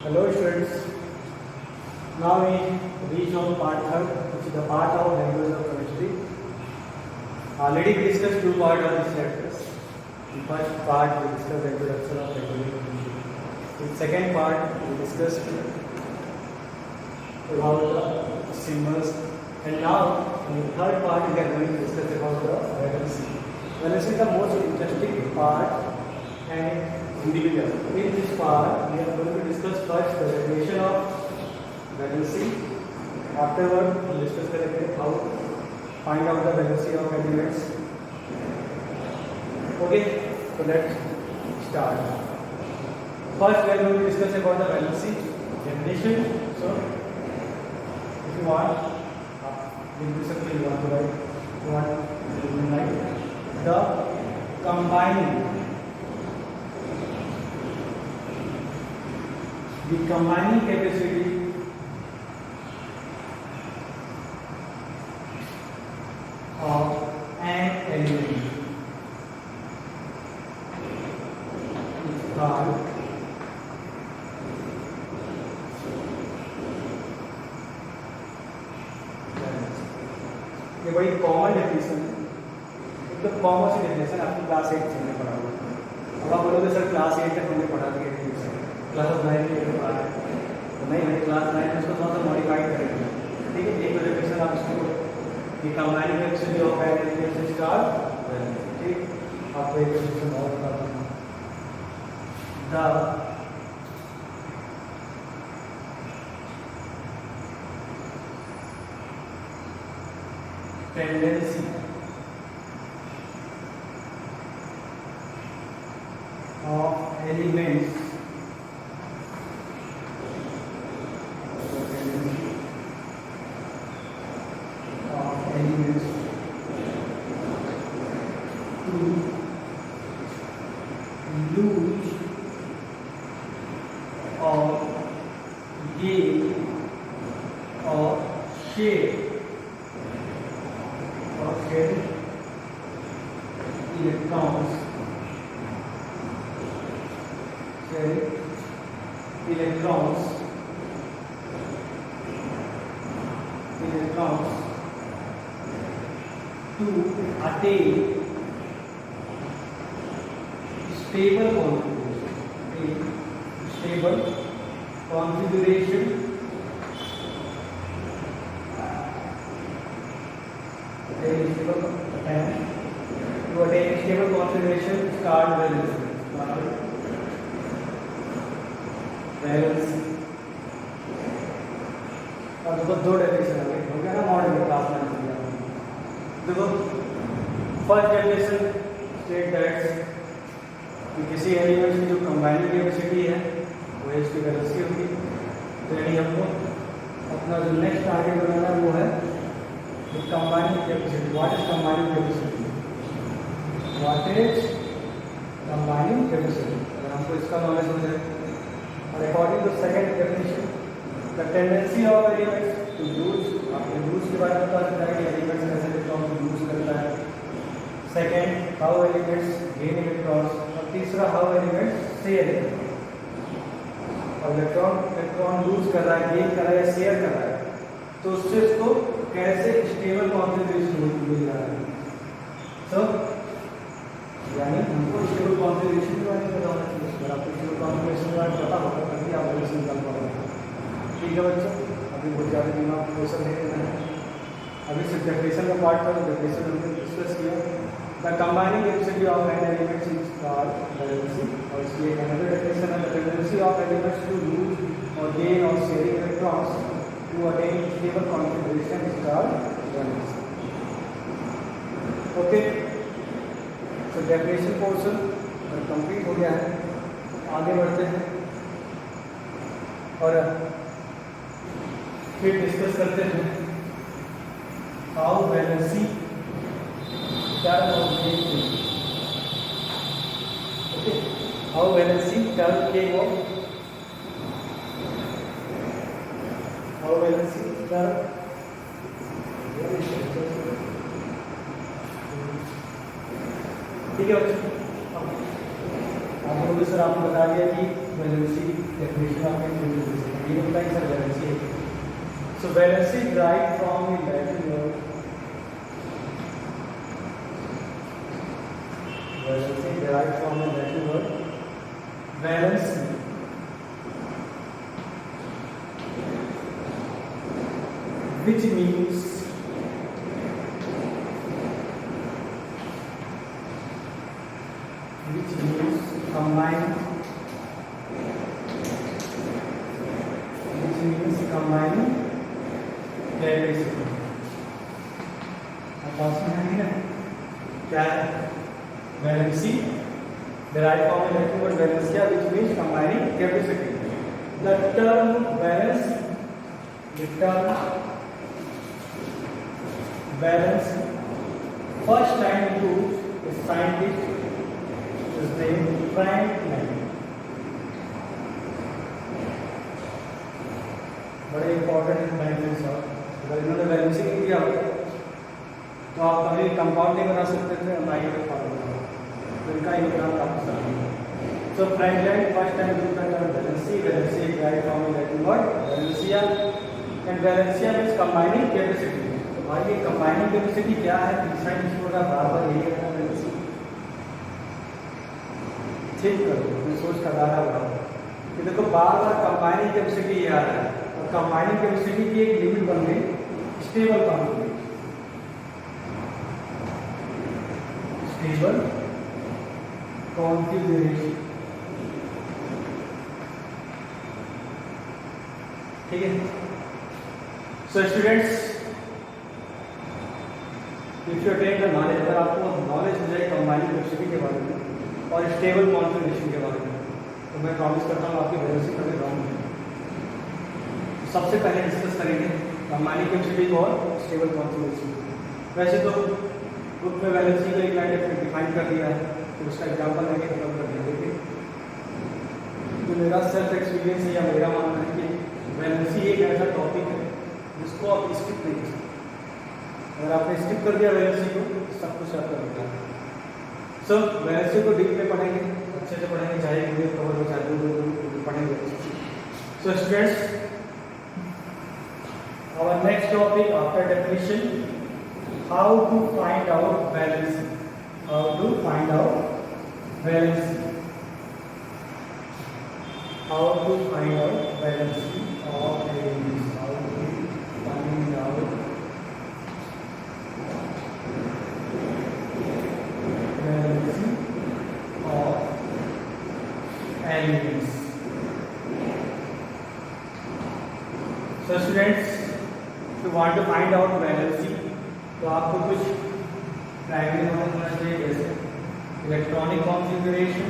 Hello students, now we reach on part third, which is the part of language of chemistry. Already we discussed two parts of this chapter. The first part we discussed the introduction of language of chemistry. In second part we discussed about the symbols, and now in the third part we are going to discuss about the valency. Valency is the most interesting part and individual. In this part, we are going to discuss first the definition of valency. Afterward, we will discuss how to find out the valency of elements. Okay, so let's start. First, we are going to discuss about the valency definition. So, if you want, you want to write the combining capacity of an element is called ये बड़ी common definition है। एक तो common सी definition आपकी class 8 से हमने पढ़ा हुआ है। अब आप बोलोगे सर क्लास 8 तक हमने पढ़ा दिया डेफिनेशन, क्लास 9 में पढ़ा है तो नहीं, हमें क्लास 9 में उसको थोड़ा सा मॉडिफाइड करेंगे। ठीक है, एक डेफिनेशन आप इसको कि combining capacity of an element star. ठीक, आपको एक डेफिनेशन और बताता हूँ। The tendency of elements to lose or gain or share electrons to attain stable configuration to attain stable configuration start valency. और देखो दो डेफिनेशन हो गया ना मॉडल में क्लास में। देखो फर्स्ट डेफिनेशन स्टेट दैट कि किसी एलिमेंट की जो कंबाइनिंग कैपेसिटी है वो है इसकी वैलेंसी होगी। तो यानी हमको अपना जो नेक्स्ट टारगेट बनाना है वो है combining capacity. What is combining capacity? अगर हमको इसका नॉलेज हो जाए, और according to second definition the tendency of elements to use, आपने यूज के बारे में पता चला कि एलिमेंट्स कैसे इलेक्ट्रॉन को यूज करता है। Second, how elements gain electrons, और तीसरा हाउ एलिमेंट्स शेयर इलेक्ट्रॉन। और इलेक्ट्रॉन यूज कर रहा है, गेन कर रहा है, शेयर कर रहा है, तो उससे उसको कैसे स्टेबल कॉन्फ़िगरेशन मिल रहा है। तो यानी हमको स्टेबल कॉन्फ़िगरेशन के बारे में पता होना चाहिए। अगर आपको स्टेबल कॉन्फ़िगरेशन के बारे में पता होगा तभी आप वैल्यूज निकाल पाओगे। ठीक है बच्चों, अभी बहुत ज़्यादा दिमाग क्वेश्चन नहीं देना है। अभी सिर्फ डेफिनेशन का पार्ट था, तो डेफिनेशन हमने डिस्कस किया। The combining capacity of an element is called valency. और इसकी एक अनदर डेफिनेशन है the tendency of elements to use or gain or sharing electrons to attain stable configuration is called valency. Okay, तो definition portion complete हो गया है। आगे बढ़ते हैं और फिर डिस्कस करते हैं how valency term of gain. Okay, how valency term के वो हाउ वैलेंसी टर्म ठीक है बच्चों, आप लोगों ने सर आपको बता दिया कि valency definition of intrinsic. You like sir valency. So valency derived from the Latin word. Valency derived from the Latin word valency. Which means combine, which means combining capacity. अब पास में है ना क्या है valency derived from the Latin word valencia, which means combining capacity. The term valence, first time used is scientist is named Frank Lang. बड़े important banking sir, अगर इन्होंने balancing नहीं किया तो आप कभी कंपाउंड नहीं बना सकते थे माइनस में फॉलो करो, तो इनका इम्कान काफी सारा है. So Frank Lang first time used the term valency derived from the Latin word valencia, and valencia means combining capacity. तो भाई ये combining capacity क्या है? तीसरा इसको का बार-बार यही कहना valency. ठीक करो, मैं सोच का दाना बढ़ाओ कि देखो बार-बार कंबाइनिंग कैपेसिटी ये आ रहा है, और कंबाइनिंग कैपेसिटी की एक लिमिट बन गई स्टेबल कॉन्फिगरेशन. स्टेबल कॉन्फिगरेशन, ठीक है. So students, if you attain the knowledge, अगर आपको नॉलेज हो जाए कंबाइनिंग कैपेसिटी के बारे में और स्टेबल कॉन्फिगरेशन के बारे में, तो मैं प्रॉमिस करता हूँ आपकी वैलेंसी कभी रॉन्ग नहीं. सबसे पहले डिस्कस करेंगे कंबाइनिंग कैपेसिटी और स्टेबल कॉन्फिगरेशन. वैसे तो ग्रुप में वैलेंसी को एक लाइन डिफाइन कर दिया है, तो उसका एग्जाम्पल लेके खत्म कर दिया. लेकिन जो मेरा सेल्फ एक्सपीरियंस है या मेरा मानना है कि वैलेंसी एक ऐसा टॉपिक है जिसको आप स्किप नहीं कर सकते. अगर आपने स्किप कर दिया वैलेंसी को, सब कुछ आपका बेकार है. सो वैलेंसी को डीप में पढ़ेंगे, अच्छे से पढ़ेंगे, चाहे वीडियो कवर हो चाहे दूर पढ़ेंगे. So students, our next topic after definition, how to find out valency. How to find out valency. How to find out valency of elements. How to find out elements. So students, if you want to find out valency, तो आपको कुछ primary knowledge होना चाहिए, जैसे electronic configuration,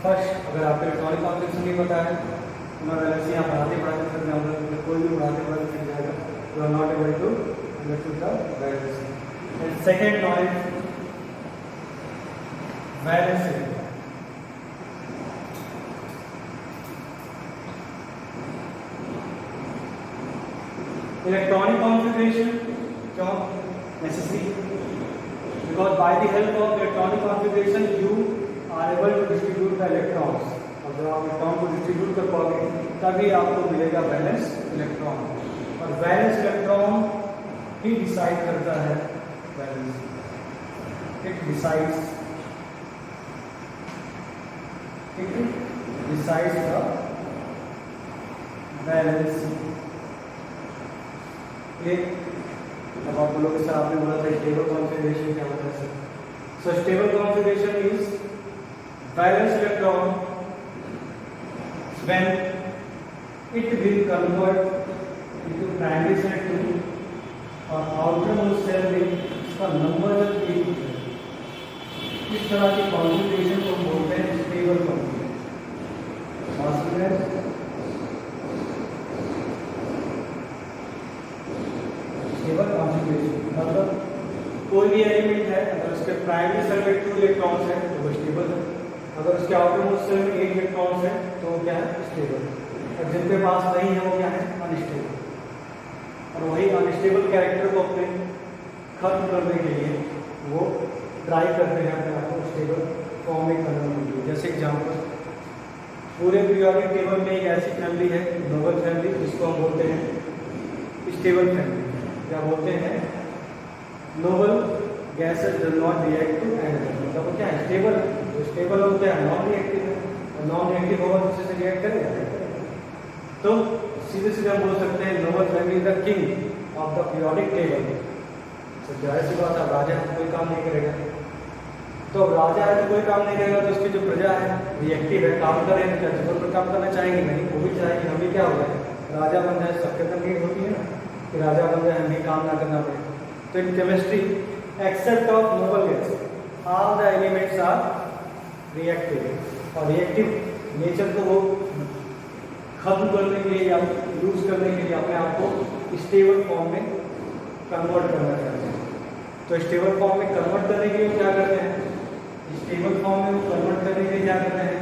first अगर आपको electronic configuration नहीं पता है तो मैं वैलेंसी यहाँ पढ़ाते फिर मैं कोई भी पढ़ाते सीख जाएगा. You are not able to understand the valency. And second knowledge, valency. Electronic configuration, क्यों necessary? Because by the help of electronic configuration, you are able to distribute the electrons. और जब आप इलेक्ट्रॉन को डिस्ट्रीब्यूट कर पाओगे, तभी आपको मिलेगा बैलेंस इलेक्ट्रॉन. और वैलेंस इलेक्ट्रॉन ही डिसाइड करता है valency. It decides the valency. अब आप बोलोगे सर आपने बोला था स्टेबल कॉन्फ़िगरेशन क्या होता है sir. So stable configuration is valence electron when it will convert into primary cell 2 और outermost cell में इसका नंबर जब 1 है, इस तरह की कॉन्फ़िगरेशन को बोलते हैं स्टेबल कॉन्फ़िगरेशन. स्टेबल कॉन्फ़िगरेशन मतलब कोई भी एलिमेंट है, अगर उसके प्राइमरी सेल में 2 इलेक्ट्रॉन्स है तो वो स्टेबल है. अगर उसके आउटरमोस्ट सेल में 8 इलेक्ट्रॉन्स है तो क्या है स्टेबल. और जिनके पास नहीं है वो क्या है अनस्टेबल. और वही अनस्टेबल कैरेक्टर को अपने खत्म करने के लिए वो ट्राई करते हैं अपने आप को स्टेबल फॉर्म में करने के लिए। जैसे एग्जाम्पल, पूरे पीरियोडिक टेबल में एक ऐसी फैमिली है नोबल फैमिली, जिसको हम बोलते हैं स्टेबल फैमिली। क्या बोलते हैं? Noble gases do not react to energy. मतलब वो क्या है? स्टेबल। जो स्टेबल हो क्या है? नॉन रिएक्टिव है, और नॉन रिएक्टिव होगा दूसरे से रिएक्ट करेगा। तो सीधे सीधे हम बोल सकते हैं Nobel family the king of the periodic table. तो जाहिर सी बात है, राजा है कोई काम नहीं करेगा। तो राजा है तो कोई काम नहीं करेगा, तो उसकी जो प्रजा है रिएक्टिव है, काम करे तो क्या जीवन पर काम करना चाहेंगे? नहीं, वो भी चाहेंगे हम भी क्या हो जाए, राजा बन जाए। सबके अंदर नीड होती है ना कि राजा बन जाए, हमें काम ना करना पड़े। तो in chemistry except of noble gas all the elements are reactive. और रिएक्टिव नेचर को वो खत्म करने के लिए या यूज करने के लिए अपने आप को स्टेबल फॉर्म में कन्वर्ट करना चाहते हैं। तो स्टेबल फॉर्म में कन्वर्ट करने के लिए क्या करते हैं? स्टेबल फॉर्म में कन्वर्ट करने के लिए क्या करते हैं?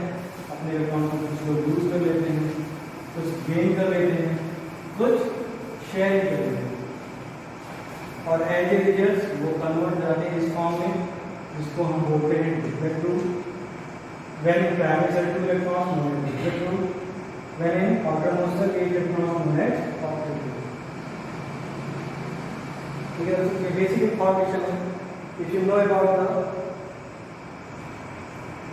अपने इलेक्ट्रॉन को कुछ लोग यूज कर लेते हैं, कुछ गेन कर लेते हैं, कुछ शेयर कर लेते हैं, और एज ए रिजल्ट वो कन्वर्ट जाते हैं इस फॉर्म में, जिसको हम बोलते हैं different rule. When in primary cell 2 electrons known as different rule, when in outermost cell 8 electrons known as optic rule. ठीक है, तो ये बेसिक इंफॉर्मेशन है। If you know about the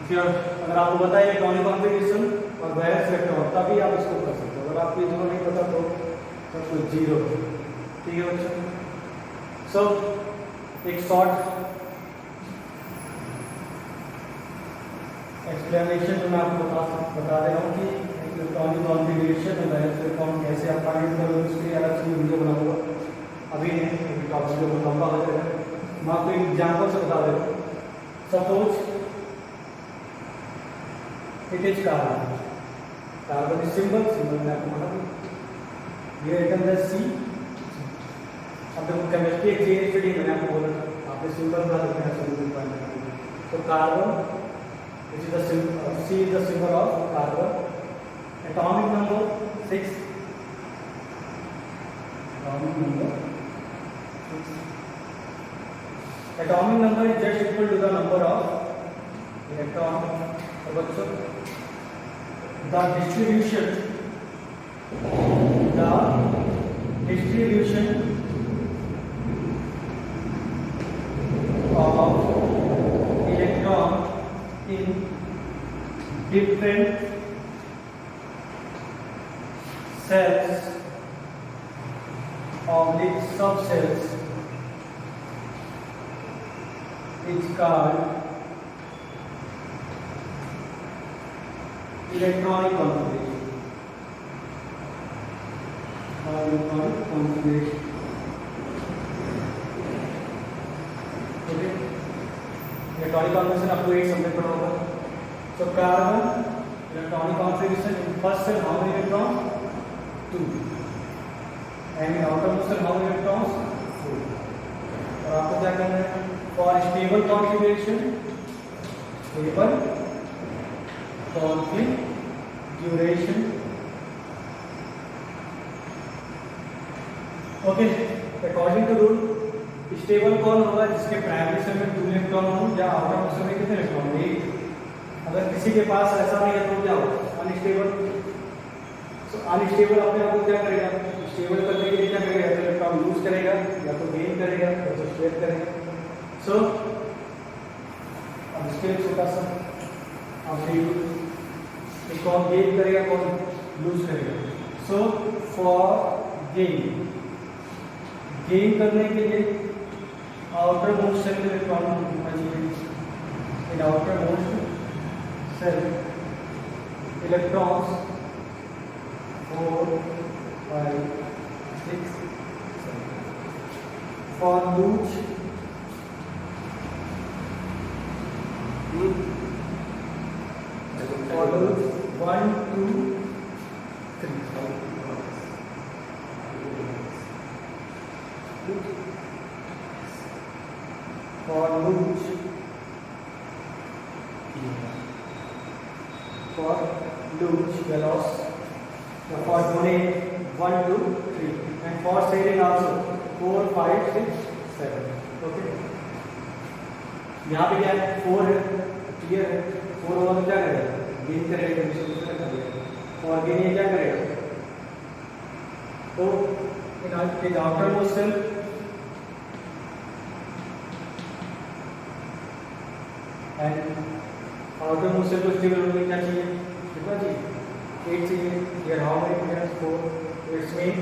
अगर आपको पता है इलेक्ट्रॉनिक कॉन्फ़िगरेशन और वैलेंस इलेक्ट्रॉन, तभी आप इसको कर सकते हो। अगर आपको ये दोनों नहीं पता तो सब कुछ जीरो। ठीक है बच्चों, सो एक शॉर्ट एक्सप्लेनेशन जो मैं आपको बता दे रहा हूँ कि इलेक्ट्रॉनिक कॉन्फ़िगरेशन और वैलेंस इलेक्ट्रॉन कैसे आप फाइंड करोगे, उसके लिए अलग से वीडियो बनाऊंगा। अभी नहीं, टॉपिक जो लंबा हो जाएगा। मैं आपको एक एग्जाम्पल से बता दे रहा हूँ। Suppose it is carbon. Carbon is symbol मैंने आपको बता दिया। ये रिटर्न द सी। अब देखो केमिस्ट्री एक चेन स्टडी मैंने आपको बोला था, आपने सिंबल बता सकते हैं सिंबल पॉइंट। तो carbon which is the symbol, C is the symbol of carbon. Atomic number 6. Atomic number 6. Atomic number is just equal to the number of electrons. So बच्चों, the distribution of electron in different cells of the subcells is called electronic configuration. Electronic configuration. Okay. Electronic configuration आपको एक subject पढ़ा होगा। So carbon electronic configuration in first cell how many electrons? 2. And in outermost cell how many electrons? 4. और आपको क्या करना है? For stable configuration, stable configuration. Okay, according to rule, stable कौन होगा? जिसके प्राइमरी सेल में 2 इलेक्ट्रॉन हो या आउटरमोस्ट सेल में कितने इलेक्ट्रॉन हो? 1। अगर किसी के पास ऐसा नहीं है तो क्या होगा? अनस्टेबल। सो अनस्टेबल अपने आप को क्या करेगा? स्टेबल करने के लिए क्या करेगा? या तो इलेक्ट्रॉन लूज करेगा, या तो गेन करेगा, या तो शेयर करेगा। सो अब इसके लिए छोटा सा आप देखिए, कौन गेन करेगा, कौन लूज करेगा। सो फॉर गेन करने के लिए outermost cell में इलेक्ट्रॉन होना चाहिए। in outermost cell electrons 4, 5, 6, 7 for loose for loose 1, 2, 3 for loose velos, for donate 1, 2, 3 and for sharing also 4, 5, 6, 7. Okay, यहाँ पे क्या है 4 है, क्लियर है, 4 होगा तो क्या करेगा, गेन करेगा, कंडीशन कर दिया और गेन ये क्या करेगा, तो इन आफ्टरमोस्ट सेल एंड आउटरमोस्ट सेल को स्टेबल होने के लिए क्या चाहिए, कितना चाहिए 8 चाहिए, here how many minus 4, it's mean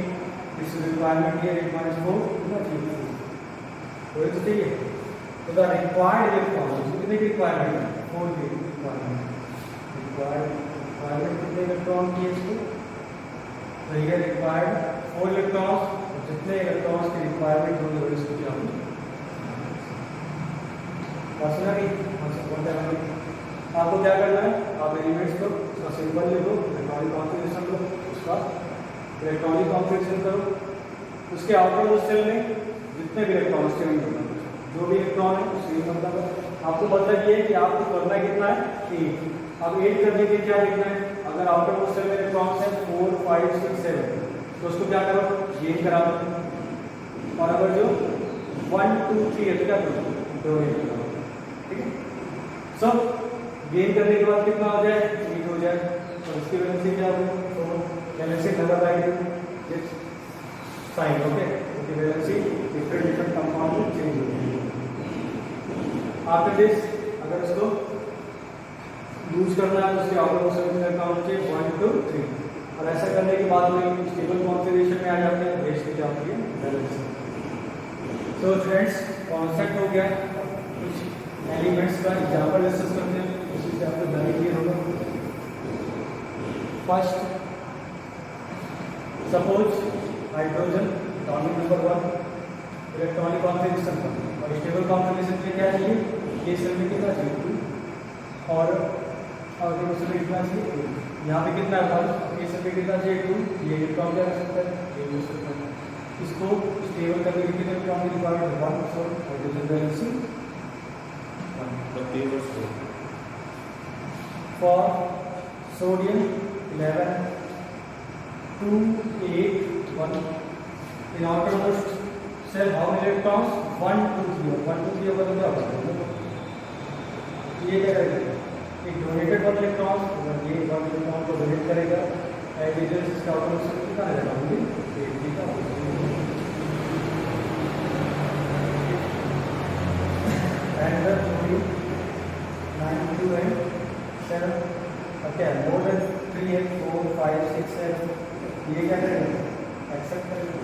this is requirement here 8 minus 4 कितना चाहिए, तो ये चाहिए, तो द रिक्वायर्ड इलेक्ट्रॉन कितने की रिक्वायरमेंट है, 4 की रिक्वायरमेंट कितने इलेक्ट्रॉन की है इसको, तो ये रिक्वायर्ड 4 इलेक्ट्रॉन्स, जितने इलेक्ट्रॉन्स की रिक्वायरमेंट होगी उसको क्या होगी, पर्सनली आपको क्या करना है, आप एलिमेंट्स को उसका सिंबल ले लो, इलेक्ट्रॉनिक कॉन्फ़िगरेशन लो, उसका इलेक्ट्रॉनिक कॉन्फ़िगरेशन करो, उसके आउटरमोस्ट सेल में जितने भी इलेक्ट्रॉन स्टेबल होगा, जो भी इलेक्ट्रॉन है उसकी मतलब आपको मतलब ये है कि आपको करना कितना है, 8। अब 8 करने के क्या लिखना है, अगर आउटरमोस्ट सेल में इलेक्ट्रॉन्स है 4 5 6 7 तो उसको क्या करो, गेन करा दो, और अगर जो 1 2 3 है तो क्या करो, डोनेट करो, ठीक है। सब गेन करने के बाद कितना हो जाए, 8 हो जाए, और उसकी वैलेंसी क्या होगी, तो valency number by sine, okay, उसकी वैलेंसी डिफरेंट कंपाउंड में चेंज होगी। आफ्टर दिस अगर इसको यूज करना है तो उसके आउटरमोस्ट सेल काउंट के 1 2 3, और ऐसा करने के बाद में स्टेबल कॉन्फ़िगरेशन में आ जाते हैं, रेस्ट की जाती है बैलेंस। तो फ्रेंड्स कॉन्सेप्ट हो गया, कुछ एलिमेंट्स का एग्जांपल डिस्कस करते हैं, उसी से आपको जाने क्लियर होगा। First suppose hydrogen topic number 1 electronic configuration का, और स्टेबल कॉन्फ़िगरेशन में क्या चाहिए, ये सेल में कितना चाहिए 2, और आगे उसमें कितना चाहिए, यहाँ पे कितना है 1, ये सेल में कितना चाहिए 2, ये इलेक्ट्रॉन क्या कर सकता है, ये यूज सकता है। इसको स्टेबल करने के लिए इलेक्ट्रॉन की requirement 1, so hydrogen valency 1 for sodium 11 2 8 1 in outermost cell how many electrons 1 2 3 1 2 3 होगा तो क्या होगा, ये क्या करेगा, एक डोनेटेड 1 इलेक्ट्रॉन, अगर ये 1 इलेक्ट्रॉन को डोनेट करेगा एज इट इज इसका आउटरमोस्ट सेल कितना रहेगा, होंगे 8 का and the 9 2 and 7 okay, more than 3 है 4 5 6 7, ये क्या करेगा, एक्सेप्ट करेगा,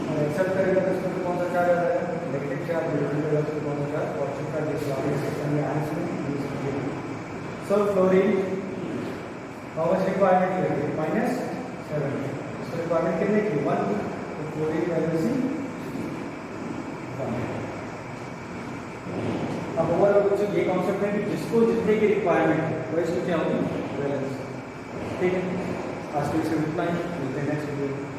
और एक्सेप्ट करेगा तो इसमें कौन सा चार्ज आ जाएगा, नेगेटिव चार्ज, नेगेटिव करेगा तो कौन सा charge, positive charge, displacement system में आंसर यूज किया। सो फ्लोरीन हाउ मच रिक्वायरमेंट है, -7, इसकी रिक्वायरमेंट कितने की 1, तो फ्लोरीन वैलेंसी 1। अब ओवरऑल ये कॉन्सेप्ट है कि जिसको जितने की रिक्वायरमेंट है वही इसको क्या होगी, बैलेंस, ठीक है। आज के लिए इतना ही, मिलते हैं नेक्स्ट वीडियो।